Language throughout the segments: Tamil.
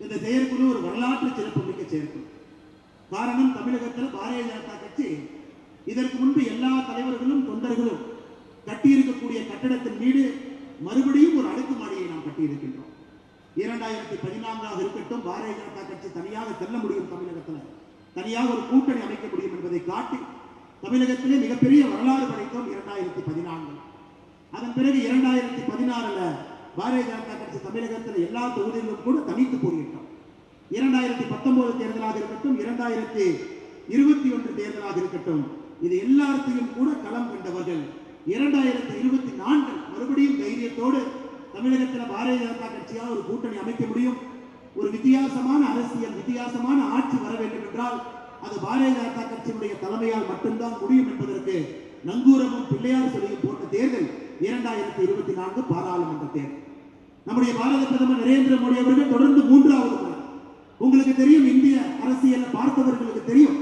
இந்த செயற்குழு ஒரு வரலாற்று சிறப்புமிக்க செயற்குழு. காரணம், தமிழகத்தில் பாரதிய ஜனதா கட்சி இதற்கு முன்பு எல்லா தலைவர்களும் தொண்டர்களும் கட்டியிருக்கக்கூடிய கட்டடத்தின் மீது மறுபடியும் ஒரு அடுக்குமாடியை நாம் கட்டியிருக்கின்றோம். 2014 இருக்கட்டும், பாரதிய ஜனதா கட்சி தனியாக செல்ல முடியும், தமிழகத்தில் தனியாக ஒரு கூட்டணி அமைக்க முடியும் என்பதை காட்டி தமிழகத்திலே மிகப்பெரிய வரலாறு படைத்தோம் 2014. அதன் பிறகு 2016 பாரதிய ஜனதா கட்சி தமிழகத்தில் எல்லா தொகுதிகளிலும் கூட தனித்து போரிட்டோம். 2019 தேர்தலாக இருக்கட்டும், 2021 தேர்தலாக இருக்கட்டும், இது எல்லாத்தையும் கூட களம் கண்டவர்கள். 2024 மறுபடியும் தைரியத்தோடு தமிழகத்தில் பாரதிய ஜனதா கட்சியாக ஒரு கூட்டணி அமைக்க முடியும், ஒரு வித்தியாசமான அரசியல், வித்தியாசமான ஆட்சி வர வேண்டும் என்றால் அது பாரதிய ஜனதா கட்சியினுடைய தலைமையால் மட்டும்தான் முடியும் என்பதற்கு நங்கூரமும் பிள்ளையார் சொல்லியும் போட்ட தேர்தல் 2024 பாராளுமன்ற தேர்தல். நம்முடைய பாரத பிரதமர் நரேந்திர மோடி அவர்கள் தொடர்ந்து 3வது முறை, உங்களுக்கு தெரியும், இந்திய அரசியலை பார்த்தவர்களுக்கு தெரியும்,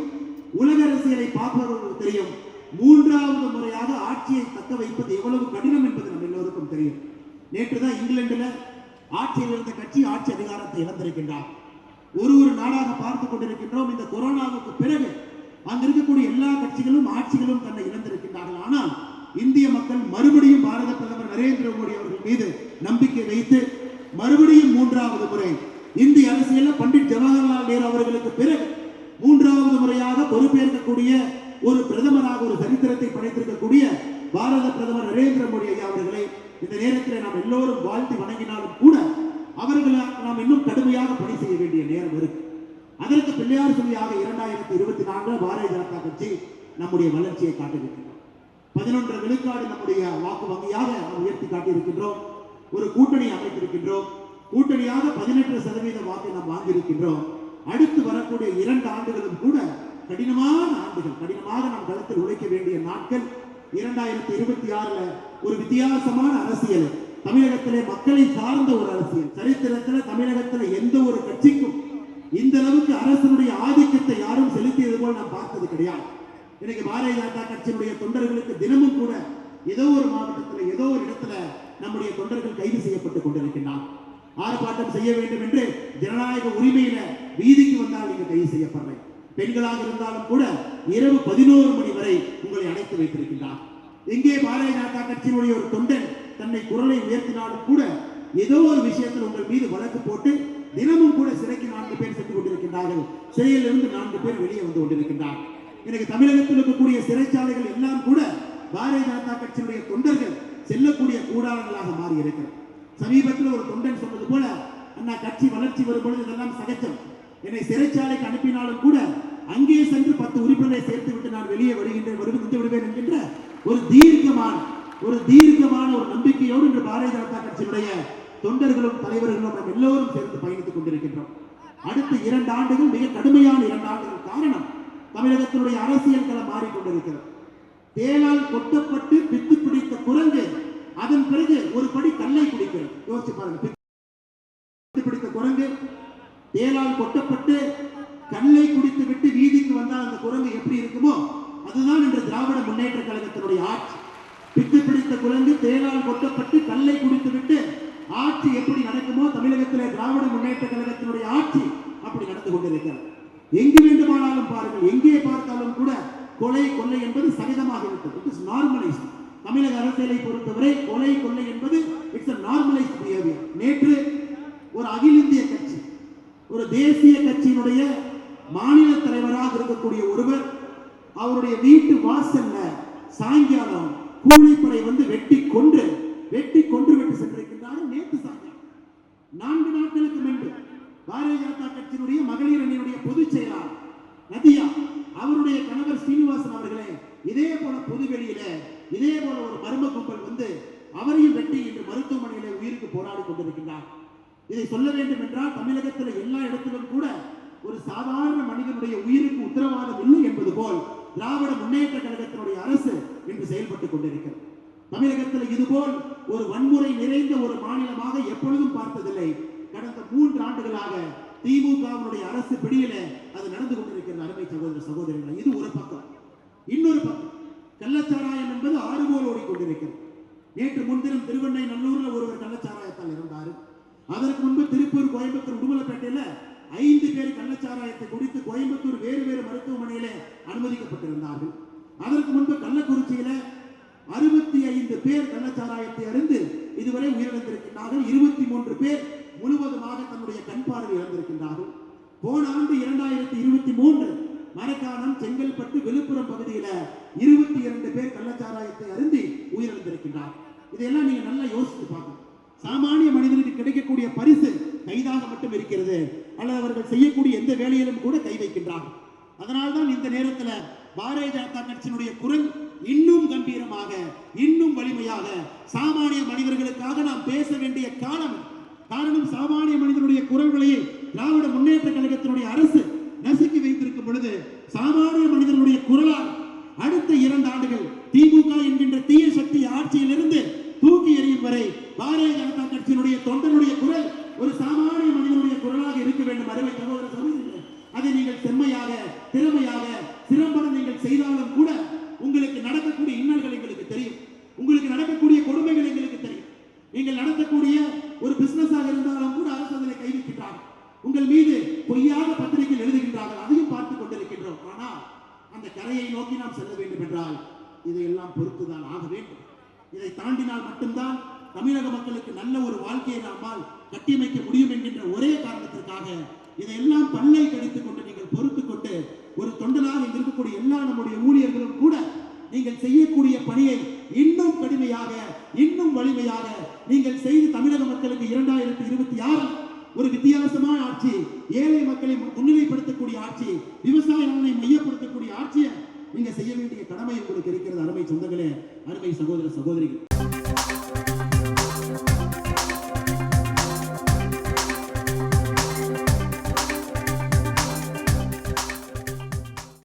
உலக அரசியலை பார்ப்பவர்களுக்கு தெரியும், 3வது முறையாக ஆட்சியை தக்க வைப்பது எவ்வளவு கடினம் என்பது நம்ம எல்லோருக்கும் தெரியும். நேற்றுதான் இங்கிலாந்துல ஆட்சியில் இருந்த கட்சி ஆட்சி அதிகாரத்தை இழந்திருக்கின்றார். ஒரு நாடாக பார்த்துக் கொண்டிருக்கின்றோம். இந்த கொரோனாவுக்கு பிறகு அங்க இருக்கக்கூடிய எல்லா கட்சிகளும் ஆட்சிகளும் தன்னை இழந்திருக்கின்றார்கள். ஆனால் இந்திய மக்கள் மறுபடியும் பாரத பிரதமர் நரேந்திர மோடி அவர்கள் மீது நம்பிக்கை வைத்து மறுபடியும் 3வது முறை இந்திய அரசியலில் பண்டிட் ஜவஹர்லால் நேரு அவர்களுக்கு பிறகு 3வது முறையாக பொறுப்பேற்கக்கூடிய ஒரு பிரதமராக ஒரு சரித்திரத்தை படைத்திருக்கக்கூடிய பாரத பிரதமர் நரேந்திர மோடி ஐயா அவர்களை இந்த நேரத்தில் நாம் எல்லோரும் வாழ்த்தி வணங்கினாலும் கூட அவர்களை நாம் இன்னும் கடுமையாக பணி செய்ய வேண்டிய நேரம் இருக்கு. அதற்கு பிள்ளையார் சொல்லியாக 2024 பாரதிய ஜனதா கட்சி நம்முடைய வளர்ச்சியை காட்டியிருக்கின்றோம். 11 விழுக்காடு நம்முடைய வாக்கு வங்கியாக நாம் உயர்த்தி காட்டியிருக்கின்றோம். ஒரு கூட்டணி அமைத்திருக்கின்றோம். கூட்டணியாக 18% வாக்கை நாம் வாங்கியிருக்கின்றோம். அடுத்து வரக்கூடிய 2 ஆண்டுகளும் கூட கடினமான ஆண்டுகள், கடினமாக நாம் களத்தில் உழைக்க வேண்டிய நாட்கள். 2026 ஒரு வித்தியாசமான அரசியல், தமிழகத்திலே மக்களை சார்ந்த ஒரு அரசியல். சரித்திரத்தில் தமிழகத்தில் எந்த ஒரு கட்சிக்கும் இந்த அளவுக்கு அரசனுடைய ஆதிக்கத்தை யாரும் செலுத்தியது போல் நாம் பார்த்தது கிடையாது. இன்னைக்கு பாரதிய ஜனதா கட்சியினுடைய தொண்டர்களுக்கு தினமும் கூட ஏதோ ஒரு மாவட்டத்தில், ஏதோ ஒரு இடத்துல நம்முடைய தொண்டர்கள் கைது செய்யப்பட்டுக் கொண்டிருக்கின்றனர். ஆர்ப்பாட்டம் செய்ய வேண்டும் என்று ஜனநாயக உரிமையில வீதிக்கு வந்தால் நீங்க கைது செய்யப்படுறேன். பெண்களாக இருந்தாலும் கூட இரவு 11 மணி வரை உங்களை அடைத்து வைத்திருக்கின்றார். எங்கே பாரதிய ஜனதா கட்சியினுடைய ஒரு தொண்டன் தன்னை குரலை உயர்த்தினாலும் கூட ஏதோ ஒரு விஷயத்தில் உங்கள் மீது வழக்கு போட்டு தினமும் கூட சிறைக்கு 4 பேர் சென்று கொண்டிருக்கின்றார்கள். சிறையில் இருந்து 4 பேர் வெளியே வந்து கொண்டிருக்கின்றார். எனக்கு தமிழகத்தில் இருக்கக்கூடிய சிறைச்சாலைகள் எல்லாம் கூட பாரதிய ஜனதா கட்சியினுடைய தொண்டர்கள் செல்லக்கூடிய கூடாரங்களாக மாறி இருக்கிறது. சமீபத்தில் ஒரு தொண்டன் சொன்னது போல, அண்ணா கட்சி வளர்ச்சி வரும்பொழுது இதெல்லாம் சகஜம், என்னை சிறைச்சாலைக்கு அனுப்பினாலும் கூட அங்கே சென்று 10 உறுப்பினரை சேர்த்து விட்டு நான் வெளியே வருகின்றேன், வந்து விடுவேன் என்கின்ற ஒரு தீர்க்கமான ஒரு நம்பிக்கையோடு இன்று பாரதிய ஜனதா கட்சியினுடைய தொண்டர்களும் தலைவர்களும் நாம் எல்லோரும் சேர்ந்து பயணித்துக் கொண்டிருக்கின்றோம். அடுத்த 2 ஆண்டுகள் மிக கடுமையான 2 ஆண்டுகள். காரணம், தமிழகத்தினுடைய அரசியல் களம் மாறிக்கொண்டிருக்கிறது. தேளால் கொட்டப்பட்டு பித்து பிடித்த குரங்கு அதன் பிறகு ஒரு படி கல்லை குடிக்கிறது. யோசிச்சு பாருங்க, பித்து பிடித்த குரங்கு தேளால் கொட்டப்பட்டு கல்லை குடித்து விட்டு வீதிக்கு வந்தால் அந்த குரங்கு எப்படி இருக்குமோ அதுதான் இன்று திராவிட முன்னேற்ற கழகத்தினுடைய ஆட்சி. பித்து பிடித்த குரங்கு தேளால் கொட்டப்பட்டு கல்லை குடித்து விட்டு ஆட்சி எப்படி நடக்குமோ தமிழகத்திலே திராவிட முன்னேற்ற கழகத்தினுடைய ஆட்சி அப்படி நடந்து கொண்டிருக்கிறது. எங்கு வேண்டுமானாலும் பாருங்கள், எங்கே பார்த்தாலும் கூட கொலை கொள்ளை என்பது சகஜமாக இருக்கிறது. It is normalised. தமிழக அரசியலை பொறுத்தவரை கொலை கொள்ளை என்பது இட்ஸ் a normalized behavior. நேற்று ஒரு அகில இந்திய கட்சி, ஒரு தேசிய கட்சியினுடைய மாநில தலைவராக இருக்கக்கூடிய ஒருவர் அவருடைய வீட்டு வாசல்ல சாயங்காலம் கூலிப்படை வந்து வெட்டி கொன்று விட்டு சென்றிருக்கின்றார். நேற்று சாயங்காலம் 4 நாட்களுக்கு முன்பு பாரதிய ஜனதா கட்சியினுடைய மகளிர் அணியினுடைய பொதுச் செயலாளர் நதியா அவருடைய கணவர் ஸ்ரீனிவாசன் அவர்களே இதே போல பொதுவெளியில இதே போல ஒரு மர்ம கும்பல் வந்து அவரையும் வெட்டி இன்று மருத்துவமனையிலே உயிருக்கு போராடி கொண்டிருக்கின்றார். இதை சொல்ல வேண்டும் என்றால் தமிழகத்தில் எல்லா இடத்திலும் கூட ஒரு சாதாரண மனிதனுடைய உயிருக்கு உத்தரவாதம் இல்லை என்பது போல் திராவிட முன்னேற்ற கழகத்தினுடைய அரசு இன்று செயல்பட்டுக் கொண்டிருக்கிறது. தமிழகத்தில் இதுபோல் ஒரு வன்முறை நிறைந்த ஒரு மாநிலமாக எப்பொழுதும் பார்த்ததில்லை. கடந்த 3 ஆண்டுகளாக திமுகவினுடைய அரசு பிடியில அது நடந்து கொண்டிருக்கிறது. அருமை சகோதர சகோதரிகள், இது ஒரு பக்கம். இன்னொரு பக்கம் கள்ளச்சாராயம் என்பது ஆறுபோல் ஓடிக்கொண்டிருக்கிறது. நேற்று முன்தினம் திருவெண்ணை நல்லூரில் ஒருவர் கள்ளச்சாராயத்தால் இறந்தார். அதற்கு முன்பு திருப்பூர், கோயம்புத்தூர், உடுமலைப்பேட்டையில 5 பேர் கள்ளச்சாராயத்தை குடித்து கோயம்புத்தூர் வேறு வேறு மருத்துவமனையில அனுமதிக்கப்பட்டிருந்தார்கள். அதற்கு முன்பு கள்ளக்குறிச்சியில 65 பேர் கள்ளச்சாராயத்தை அருந்து இதுவரை உயிரிழந்திருக்கின்றார்கள். 23 பேர் முழுவதுமாக தன்னுடைய கண் பார்வை இழந்திருக்கின்றார்கள். போன ஆண்டு 2023 மரக்காணம், செங்கல்பட்டு, விழுப்புரம் பகுதியில 22 பேர் கள்ளச்சாராயத்தை அருந்தி உயிரிழந்திருக்கின்றார். இதையெல்லாம் நீங்க நல்லா யோசித்து பார்க்கணும். சாமானிய மனிதனுக்கு கிடைக்கக்கூடிய பரிசு கைதாக மட்டும் இருக்கிறது, அல்லது அவர்கள் செய்யக்கூடிய எந்த வேலையிலும் கூட கை வைக்கின்றார்கள். அதனால்தான் இந்த நேரத்தில் பாரதிய ஜனதா கட்சியினுடைய குரல் இன்னும் கம்பீரமாக, இன்னும் வலிமையாக சாமானிய மனிதர்களுக்காக நாம் பேச வேண்டிய காரணம், சாமானிய மனிதனுடைய குரல்களையே திராவிட முன்னேற்ற கழகத்தினுடைய அரசு நசுக்கி வைத்திருக்கும் பொழுது, சாமானிய மனிதனுடைய குரலால் அடுத்த 2 ஆண்டுகள் திமுக என்கின்ற தீய சக்தி ஆட்சியிலிருந்து தூக்கி எறியும் வரை பாரதிய ஜனதா கட்சியினுடைய தொண்டனுடைய குரல் ஒரு சாமானிய மனிதனுடைய குரலாக இருக்க வேண்டும். அருமை சகோதர சகோதரிகளே, அதை நீங்கள் செம்மையாக, திறமையாக, சிறப்பாக நீங்கள் செய்தாலும் கூட உங்களுக்கு நடக்கக்கூடிய இன்னல்கள் எங்களுக்கு தெரியும், உங்களுக்கு நடக்கக்கூடிய கொடுமைகள் எங்களுக்கு தெரியும். நீங்கள் நடத்தக்கூடிய ஒரு பிசினஸாக இருந்தாலும் கூட அரசு அதில் கை வைக்கின்றார்கள், உங்கள் மீது பொய்யாக பத்திரிகை எழுதுகின்றார்கள், அதையும் பார்த்துக் கொண்டிருக்கின்றோம். ஆனால் அந்த கரையை நோக்கி நாம் செல்ல வேண்டும் என்றால் இதையெல்லாம் பொறுத்துதான் ஆக வேண்டும். இதை தாண்டினால் மட்டும்தான் தமிழக மக்களுக்கு நல்ல ஒரு வாழ்க்கையை நம்மால் கட்டியமைக்க முடியும் என்கின்ற ஒரே காரணத்திற்காக இதையெல்லாம் பல்லை கடித்துக் கொண்டு நீங்கள் பொறுத்துக் கொண்டு, ஒரு தொண்டனாக இருக்கக்கூடிய எல்லா நம்முடைய ஊழியர்களும் கூட நீங்கள் செய்யக்கூடிய பணியை இன்னும் கடுமையாக, இன்னும் வலிமையாக நீங்கள் செய்து தமிழக மக்களுக்கு 2026 ஒரு வித்தியாசமான ஆட்சி, ஏழை மக்களை முன்னிலைப்படுத்தக்கூடிய ஆட்சி, விவசாய நலனை மையப்படுத்தக்கூடிய ஆட்சியை நீங்க செய்ய வேண்டிய கடமை உங்களுக்கு இருக்கிறது. அருமை சொந்தங்களே, அருமை சகோதர சகோதரிகள்.